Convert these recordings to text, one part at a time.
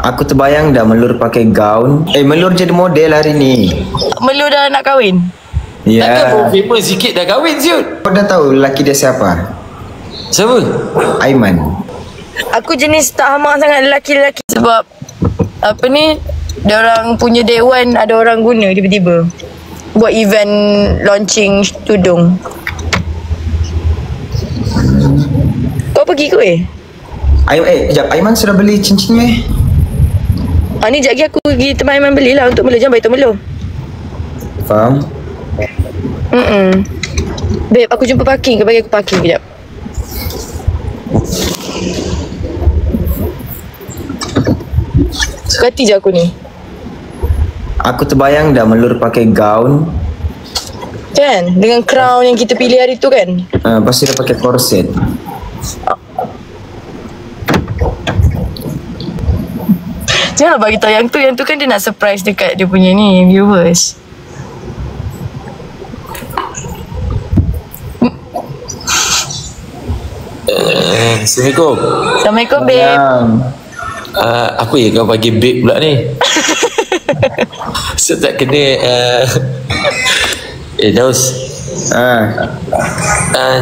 Aku terbayang dah Melur pakai gaun. Melur jadi model hari ni. Melur dah nak kahwin? Ya. Takkan pun famous sikit dah kahwin siut. Kau dah tahu lelaki dia siapa? Siapa? Aiman. Aku jenis tak hamak sangat lelaki-lelaki. Sebab apa ni, dia orang punya dewan ada orang guna tiba-tiba buat event launching tudung. Kau pergi ke Sekejap, Aiman sudah beli cincin ni sekejap lagi aku pergi tempat Aiman belilah untuk Melur. Jangan bagi tahu Melur. Faham? Babe, aku jumpa parking ke? Bagi aku parking kejap. Suka hati je aku ni. Aku terbayang dah Melur pakai gaun. Kan? Dengan crown yang kita pilih hari tu kan? Lepas tu dia pakai korset. Jangan bagi tahu yang tu kan dia nak surprise dekat dia punya ni viewers. Assalamualaikum. Assalamualaikum babe. Apa ya kau bagi babe pula ni? So tak kena Daus.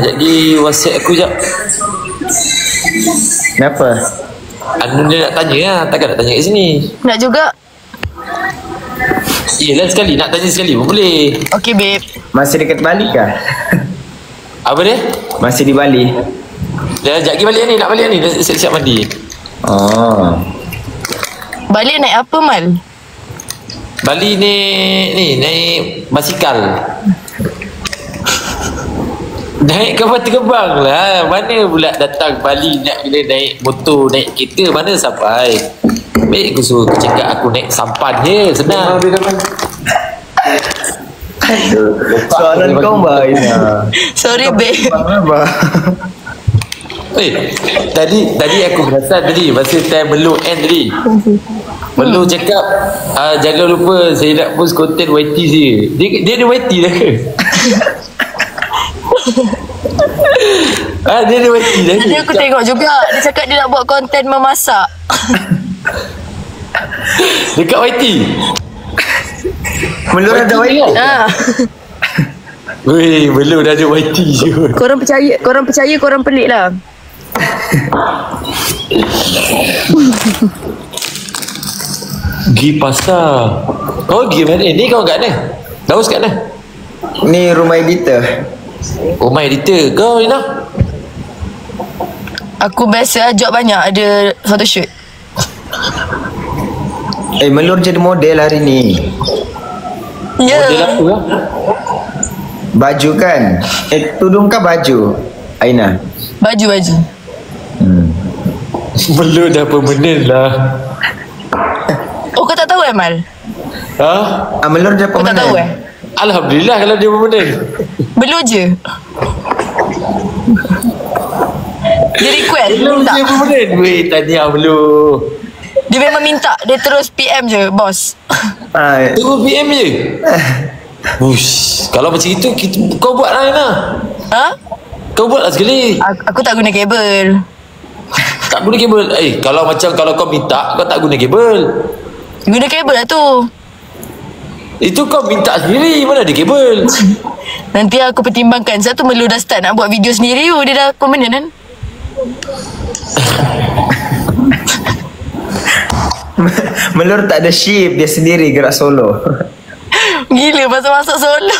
Jadi WhatsApp aku jap. Kenapa? Anu dia nak tanya lah. Takkan nak tanya kat sini. Nak juga? Yelah sekali. Nak tanya sekali pun boleh. Okay babe. Masih dekat Bali kah? Apa dia? Masih di Bali. Dah sekejap lagi balik ni. Nak balik ni. Dah siap-siap mandi. Oh. Balik naik apa Mal? Bali ni naik basikal. Naik kapal terbang lah. Mana pula datang Bali nak kena naik motor, naik kereta. Mana sampai? Baik aku suruh cakap aku naik sampan je. Senang. Soalan kau baik. Sorry babe. Tadi aku perasan tadi masa time Melur end tadi. Melur cakap jangan lupa saya nak post konten YT saya. Dia ada YT dah ke? Dia ada YT dah ke? Tadi aku tengok juga. Dia cakap dia nak buat konten memasak. Dekat YT. Melur ada YT. Weh, Melur dah ada YT je. Korang percaya, korang pelik lah. Pergi pasar. Oh, pergi mana? Ni kau kat mana? Daus kat mana? Ni rumah editor. Rumah editor. Kau Rina? Aku biasa job banyak ada photoshoot. Melur jadi model hari ni. Ya. Model apa lah? Baju kan? Tudung kah baju? Aina. Baju. Melur dah permanent lah. Oh kau tak tahu Mal? Melur dah Kau tak pemenang. tahu Alhamdulillah kalau dia permanent. Belum je. Dia request. Belum Minta. dia permanent. Weh, tahniah Melur. Dia memang minta. Dia terus PM je bos. Tunggu PM je. Ush, kalau macam itu kau buat lah Rina. Kau buat lah sekali. Aku tak guna kabel. Tak guna kabel. Kalau kau minta, kau tak guna kabel. Guna kabel lah tu. Itu kau minta sendiri. Mana ada kabel? Nanti aku pertimbangkan. Satu Melur dah start nak buat video sendiri. Dia dah permanent kan? Melur tak ada shift. Dia sendiri gerak solo. Gila masuk solo.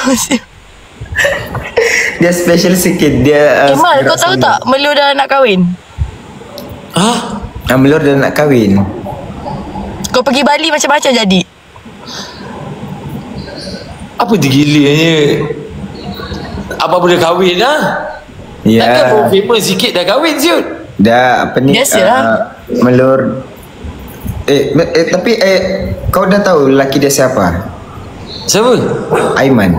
Dia special sikit. Dia Mal, kau tahu tak Melur dah nak kahwin? Melur dah nak kahwin. Kau pergi Bali macam-macam jadi. Apa dia gilanya? Apa boleh kahwin lah? Ya. Takkan pun famous sikit dah kahwin siut. Dah apa ni? Biasalah. Melur. Tapi kau dah tahu lelaki dia siapa? Siapa? Aiman.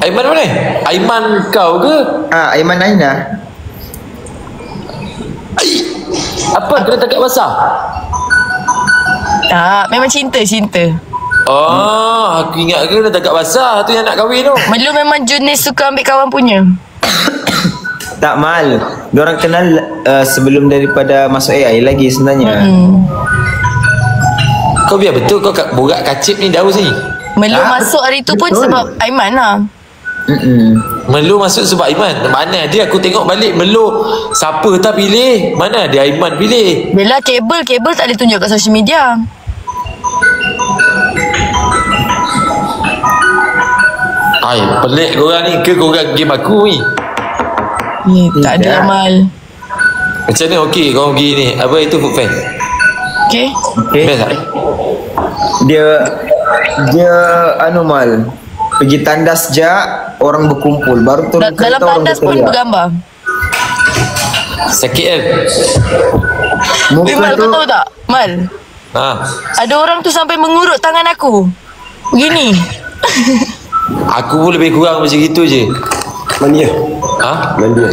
Aiman mana? Aiman kau ke? Aiman Aina. Apa kena tangkap basah? Tak, memang cinta. Aku ingat ke kena tangkap basah tu yang nak kahwin tu. Melur memang jenis suka ambil kawan punya. Tak Mal. Diorang kenal sebelum daripada masuk AI lagi sebenarnya. Kau biar betul kau borak kacip ni daus ni. Melu masuk hari tu pun betul. sebab Aiman lah. Melu masuk sebab Aiman. Mana dia aku tengok balik Melu siapa tak pilih? Mana ada Aiman pilih? Bella kabel tak boleh tunjuk kat social media. Ai, pelik korang ni ke korang game aku ni? Tak ada Amal. Macam ni okey korang pergi ni. Apa itu food fan? Okay. Best tak? Dia Mal pergi tandas je orang berkumpul baru turun Dalam tandas pun bergambar. Sakit kan? Muka Mal, tu kau tahu tak? Mal, ada orang tu sampai mengurut tangan aku. Begini. Aku pun lebih kurang macam gitu je. Mandi ya? Mandi.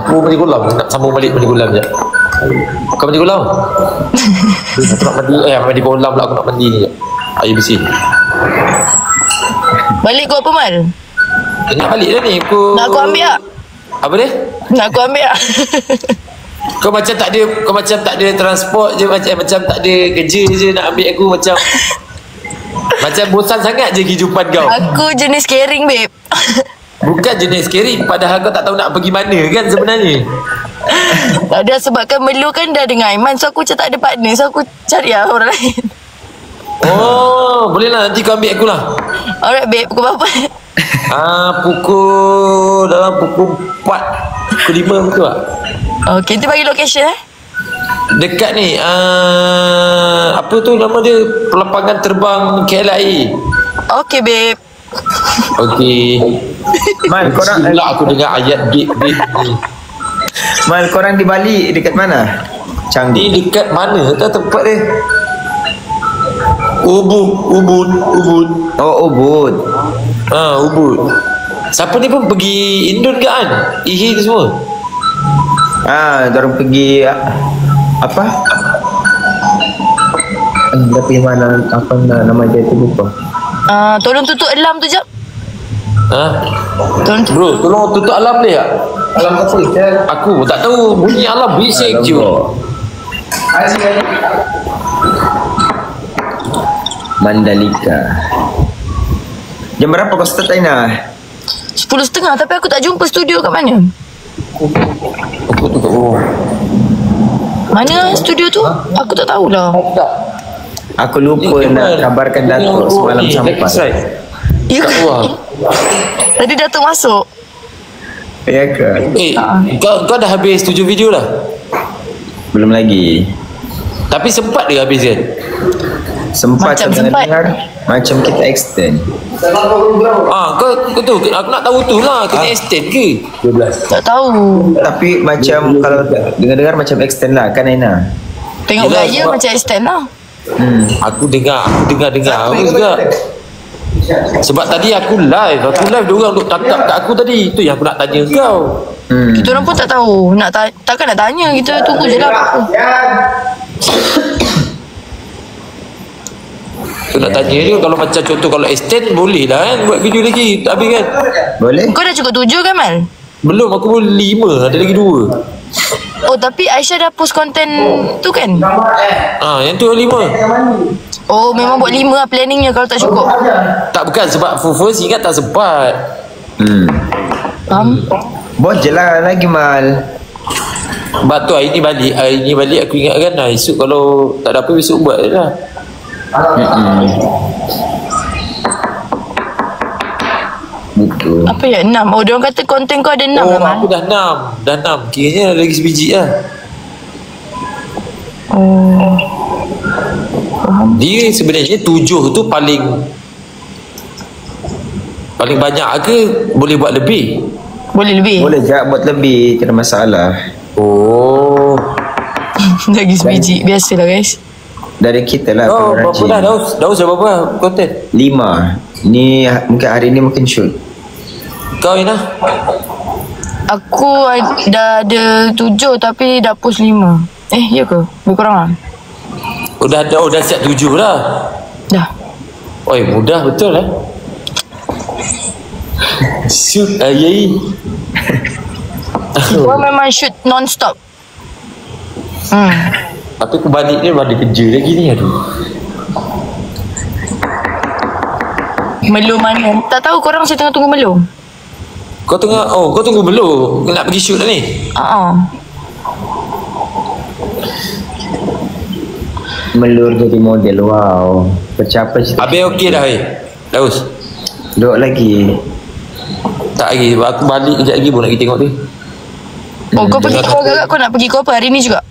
Aku mandi kolam. Nak sambung balik mandi kolam je. Kau mandi kolam? Aku nak mandi. Mandi kolam pula aku nak mandi ni je. Air bersih. Balik kau apa Mal? Nak balik dah ni. Nak aku ambil tak? Apa dia? Nak aku ambil tak? Kau macam tak ada transport je, macam tak ada kerja je nak ambil aku macam bosan sangat je kehidupan kau. Aku jenis caring babe. Bukan jenis caring, padahal kau tak tahu nak pergi mana kan sebenarnya. Tak ada, sebabkan Melu kan dah dengan Aiman, so aku macam tak ada partner, so aku cari lah orang lain. Oh, boleh lah nanti kau ambil aku lah. Alright babe, pukul berapa? Dalam pukul 4 pukul 5 betul tak? Okay, nanti bagi location Dekat ni apa tu nama dia, pelapangan terbang KLIA. Okay babe. Okay. Mal korang pula aku dengar ayat gate ni. Mal korang di Bali dekat mana? Canggu. Ni dekat mana tak tempat dia? Ubud. Oh, Ubud. Ubud. Siapa ni pun pergi Indon ke kan? Ihi tu semua. Dorang pergi apa? Tapi mana apa nama dia tu lupa. Tolong tutup alarm tu jap. Bro, tolong tutup alarm dia tak? Alam apa? Aku tak tahu, bunyi alarm bising je. Mandalika. Jam berapa kau start Aina? 10.30, tapi aku tak jumpa studio kat mana. Aku tu kat bawah. Mana studio tu? Aku tak tahulah. Aku lupa nak kabarkan Datuk semalam sampai. Ya Kat ke? bawah. Tadi Datuk masuk. Ya ke? Kau dah habis 7 video dah? Belum lagi. Tapi sempat dia habis kan? Sempat Macam saya sempat. dengar macam kita extend. Kau tu aku nak tahu tu lah, kena extend ke? 12. Tak tahu. Tapi macam kalau dengar-dengar macam extend lah kan Aina? Tengok Yelah, gaya sebab- macam extend lah. Aku dengar aku juga. Sebab tadi aku live diorang duk tangkap kat aku tadi. Tu yang aku nak tanya kau. Kita orang pun tak tahu. Takkan nak tanya. Kita tunggu je lah. Aku nak tanya je kalau macam contoh kalau extend boleh lah kan buat video lagi tak habis kan? Boleh? Kau dah cukup 7 kan Mal? Belum, aku pun 5, ada lagi 2. Oh, tapi Aisyah dah post konten tu kan? Yang tu 5. Oh, memang buat 5 lah planningnya kalau tak cukup. Tak, bukan sebab first ingat tak sempat. Faham? Bos je lah lagi Mal. Sebab tu hari ni balik aku ingatkan lah esok kalau tak ada apa esok buat je lah. Betul. Apa ya? 6. Oh, diorang kata konten kau ada 6 lah Mal. Aku dah 6. Kiranya lagi sebiji lah. Oh. Dia sebenarnya 7 tu paling banyak ke boleh buat lebih? Boleh lebih? Boleh je buat lebih, tak ada masalah. Oh. Lagi sebiji. Biasalah guys. Dari kita lah. Oh, kalau berapa rajin. dah? Daus berapa konten? 5. Ni mungkin hari ni mungkin shoot. Kau Ina? Aku dah ada 7 tapi dah post 5. Ya ke? Lebih kurang lah. Dah siap 7 lah. Dah. Oi, mudah betul lah. Shoot ayai. Kau memang shoot non-stop. Tapi aku balik ni ada kerja lagi ni, aduh. Melum mana? Tak tahu korang saya tengah tunggu melum. Kau tunggu belum? Kau nak pergi shoot dah ni? Melur jadi model, wow. Tercapai cita. Habis okey dah, Daus? Duduk lagi. Tak lagi, aku balik kejap lagi pun nak pergi tengok tu. Kau pergi kau agak kau nak pergi kau apa hari ni juga?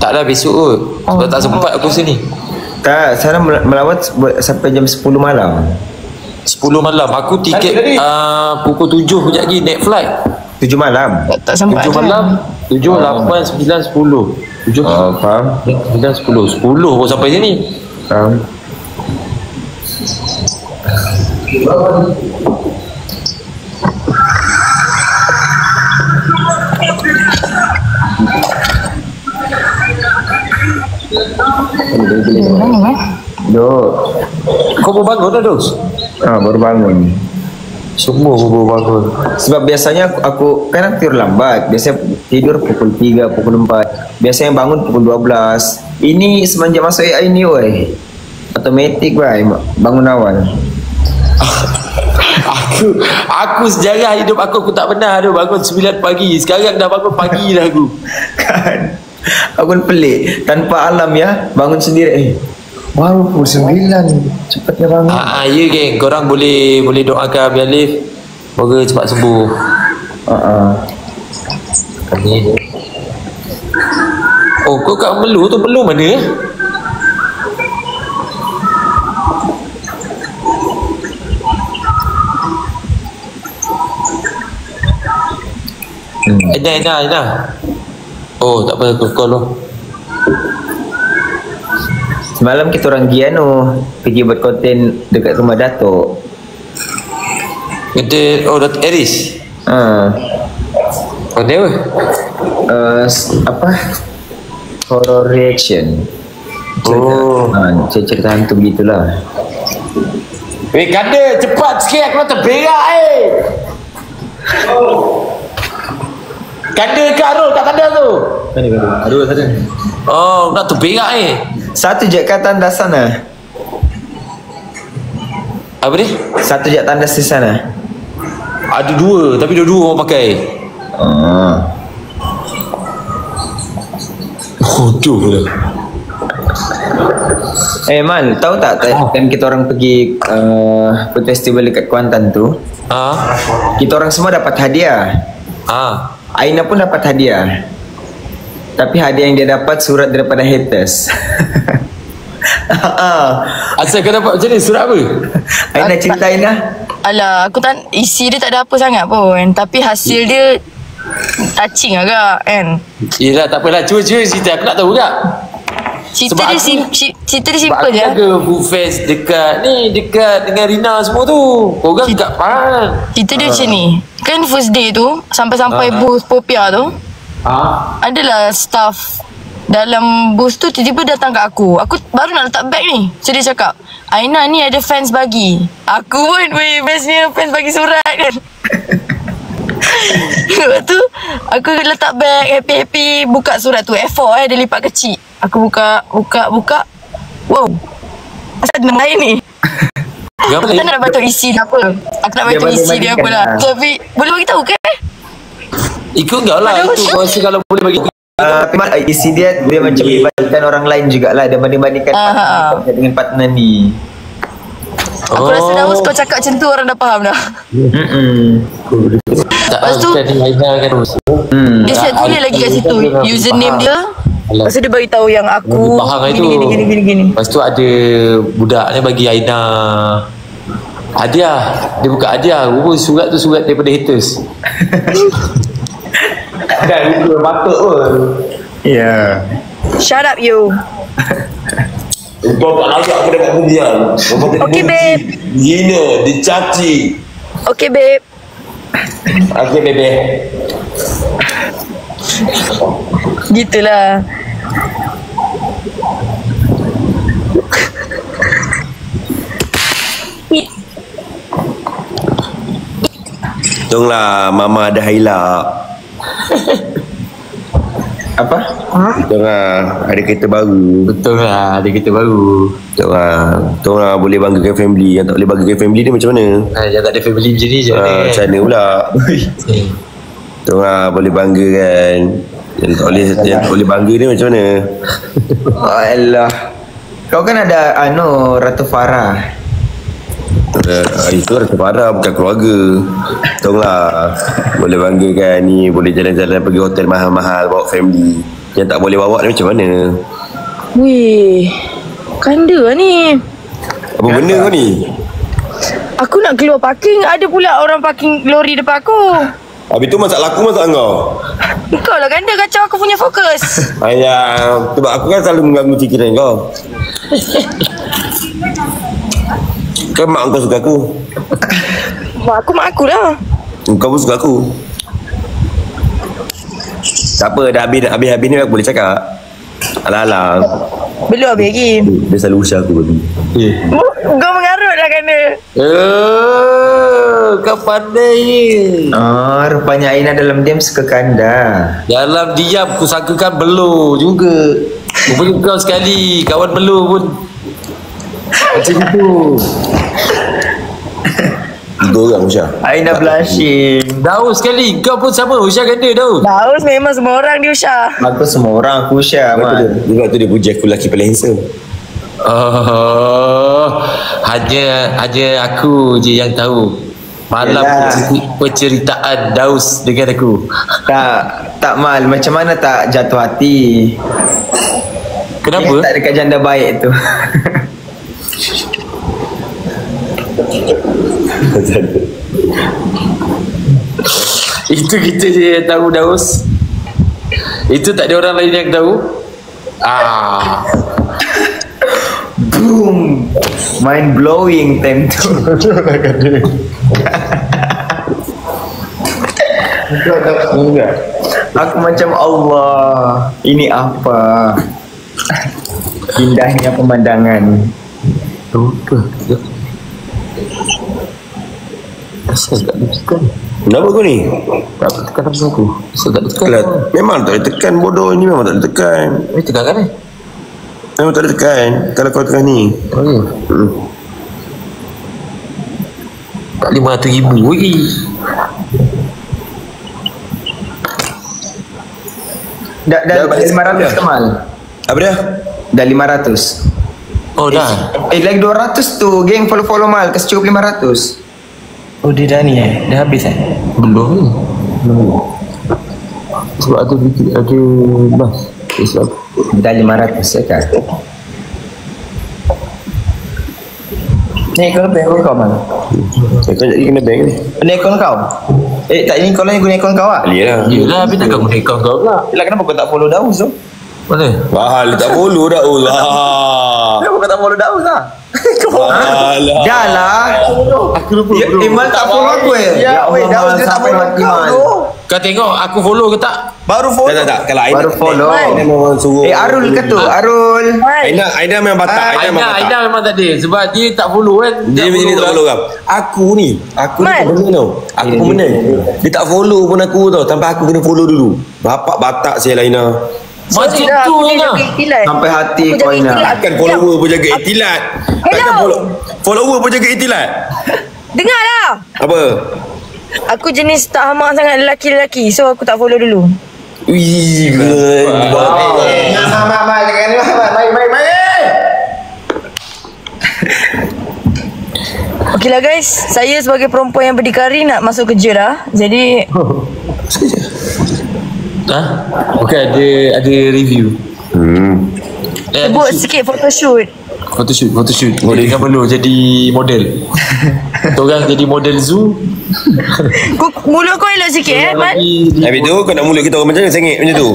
Tak dah, besok kot. Sebab tak sempat aku sini. Tak, sana melawat sampai jam 10 malam. 10 malam. Aku tiket pukul 7 kejap lagi naik flight. 7 malam. Tak sempat 7 malam. 7, 8, 9, 10. 7, Faham. 9, 10. 10 pun sampai sini. Faham. Duk. Kau baru bangun dah, Dos? Baru bangun. Semua baru bangun. Sebab biasanya aku kan tidur lambat. Biasanya tidur pukul 3, pukul 4. Biasanya bangun pukul 12. Ini semenjak masuk AI ni, weh. Automatik, weh. Bangun awal. Aku sejarah hidup aku tak pernah ada bangun 9 pagi. Sekarang dah bangun pagi dah aku. Kan? Aku pun pelik. Tanpa alam ya. Bangun sendiri. Wow, pukul 9. Cepatnya bangun. Ya geng. Korang boleh doakan Abi Alif. Semoga cepat sembuh. Amin. Oh, kau kat Melu tu. Melu mana? Aina. Oh, tak apa, aku call lo. Semalam kita orang pergi buat konten dekat rumah Datuk. Datuk Eris. Konten apa? Horror reaction. Cerita hantu begitulah. Ganda, cepat sikit aku nak terberak Ganda ke Arul kat tanda tu? Aduh, sana. Oh, nak terberak Satu je kat tandas sana. Apa dia? Satu je tandas di sana. Ada dua, tapi dua-dua orang pakai. Bodoh lah. Man, tahu tak time kita orang pergi food festival dekat Kuantan tu, kita orang semua dapat hadiah. Aina pun dapat hadiah. Tapi hadiah yang dia dapat surat daripada haters. Asal kau dapat macam ni? Surat apa? Aina cerita Aina. Alah, aku tak, isi dia tak ada apa sangat pun. Tapi hasil dia touching agak kan. Yelah, tak apalah. Cuba cerita. Aku nak tahu juga. Cerita dia simple je. Sebab aku jaga food fest dekat dengan Rina semua tu. Korang kat Pahang. Cerita dia macam ni. Kan first day tu, sampai-sampai booth Popia tu, adalah staff dalam booth tu tiba-tiba datang kat aku. Aku baru nak letak bag ni. So dia cakap, Aina ni ada fans bagi. Aku pun, bestnya fans bagi surat kan. Lepas tu, aku letak bag, happy-happy, buka surat tu. A4 dia lipat kecil. Aku buka. Wow. Asal ada nama lain ni? Aku tak nak bantu isi dia apa. Aku nak bantu isi dia apa lah. Tapi, boleh bagi tahu ke? Ikut kau lah. Itu kau rasa kalau boleh bagi. Isi dia macam dibandingkan orang lain jugalah. Dia banding-bandingkan dengan partner ni. Aku rasa dah kau cakap macam tu orang dah faham dah. Lepas tu dia set tulis lagi kat situ username dia. Lepas tu dia bagi tahu yang aku gini. Lepas tu ada budak ni bagi Aina hadiah. Dia buka hadiah. Surat tu surat daripada haters. Kan itu patut pun. Ya. Shut up you. Kau tak layak aku dapat pujian. Okay babe. Gina, dicaci. Okay babe. Okay bebe. Gitulah. Tunglah, Mama ada haila. Apa? Kita orang ada kereta baru. Betul lah, ada kereta baru. Kita orang boleh banggakan family. Yang tak boleh banggakan family ni macam mana? Yang tak ada family macam ni je. Macam mana pula? Kita orang boleh banggakan. Yang tak boleh bangga ni macam mana? Alah. Kau kan ada Ratu Farah. Itu rasa parah, bukan keluarga. Tahu lah, boleh banggakan ni, boleh jalan-jalan pergi hotel mahal-mahal bawa family. Yang tak boleh bawa ni macam mana? Weh, kanda lah ni. Apa benda kau ni? Aku nak keluar parking, ada pula orang parking lori depan aku. Habis tu masalah aku, masalah kau. Kau lah kanda kacau aku punya fokus. Ayah, sebab aku kan selalu mengganggu fikiran kau. Kan mak kau suka aku. Mak aku lah. Kau pun suka aku. Tak apa, dah habis ni aku boleh cakap. Alah-alah. Belum habis lagi. Dia selalu usah aku babi. Kau mengarut lah kanda. Kau pandai ni. Rupanya Aina dalam diam suka kanda. Dalam diam aku sangkakan belur juga. Rupanya kau sekali kawan belur pun macam itu. 3 orang Usha. Aina blushing. Daus sekali. Kau pun sama Usha kanda Daus. Daus memang semua orang dia Usha. Aku semua orang aku Usha. Sebab tu dia puji aku lelaki paling handsome. Hanya aku je yang tahu malam penceritaan Daus dengan aku. Tak Mal, macam mana tak jatuh hati? Kenapa? Dia tak dekat janda baik tu. Itu kita je yang tahu Daus. Itu tak ada orang lain yang tahu. Boom. Mind blowing time tu. Aku macam Allah. Ini apa? Indahnya pemandangan. Asal tak ditekan. Kenapa kau ni? Tak tekan aku. Asal tak ditekan. Memang tak boleh tekan, bodoh ni memang tak boleh tekan. Tekan kan Memang tak boleh tekan kalau kau tekan ni. Tak 500,000 lagi. Dah 500 Kemal. Apa dia? Dah 500. Oh dah. Lagi 200 tu. Geng follow Mal. Kasih cukup 500. Oh dia dah ni dah habis Belum. Sebab ada bas. Dah 500 ya kan. Ni kau lebih kau Mal. Kau jadi kena bank ni. Ni akun kau. Tak ini kau lain guna akun kau ah. Iyalah. Yelah, tapi takkan guna akaun kau pula. Yelah kenapa kau tak follow Daus tu? Mana? Mahal tak follow dah. Kenapa kau tak follow Daus lah? Alah. Dah lah. Aku lupa. Imal tak follow aku Ya Daus dia tak follow kau tu. Kau tengok aku follow ke tak? Baru follow. Tak. Kalau Aina Baru follow. Aina memang suruh. Arul ke tu? Arul. Aina memang batak. Aina memang tak ada. Sebab dia tak follow kan. Dia macam ni tak follow kan. Aku ni pemena tau. Aku pemena. Dia tak follow pun aku tau. Tanpa aku kena follow dulu. Bapak batak saya Aina. Macam tu Aina. Sampai hati kau Aina. Takkan follower pun jaga itilat. Takkan follower pun jaga itilat. Dengarlah. Apa? Aku jenis tak hamak sangat lelaki-lelaki. So aku tak follow dulu. Wih, good. Okey lah guys, saya sebagai perempuan yang berdikari nak masuk kerja dah. Jadi Okey, ada review. sebut sikit photoshoot. Photoshoot. Dia kan perlu jadi model. Orang jadi model zoo. Mulut kau elok sikit Man. Habis tu kau nak mulut kita orang macam mana sengit macam tu?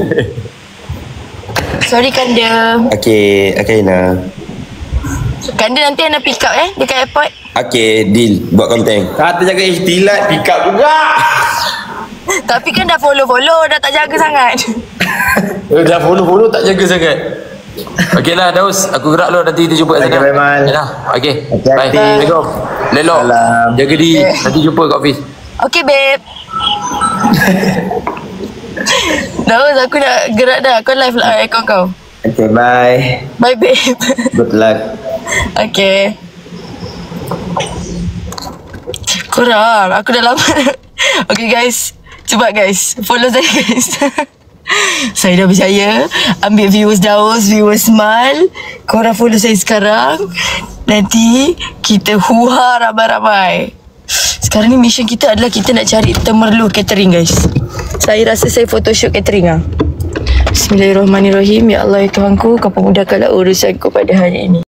Sorry Kanda. Okey, Aina. Kanda nanti anda pick up dekat airport. Okey, deal. Buat konten. Kata jaga ikhtilat, pick up juga. Tapi kan dah follow, dah tak jaga sangat. Dah follow tak jaga sangat. Okey lah Daus, aku gerak dulu, nanti kita jumpa kat sana. Okey, bye, Man. Okey. Hati-hati. Bye. Assalamualaikum. Lelok. Salam. Jaga diri. Nanti jumpa kat office. Okay babe. Daus, aku nak gerak dah. Kau live lah aircon kau. Okay, bye. Bye babe. Good luck. Okay. Korang, aku dah lama. Okay guys, cepat guys, follow saya guys. Saya dah berjaya ambil viewers Daus, viewers Mal. Korang follow saya sekarang. Nanti kita huha ramai-ramai. Sekarang ni mission kita adalah kita nak cari Temerloh catering guys. Saya rasa saya photoshoot catering lah. Bismillahirrahmanirrahim. Ya Allah ya Tuhanku, kau pemudahkanlah urusanku pada hari ini.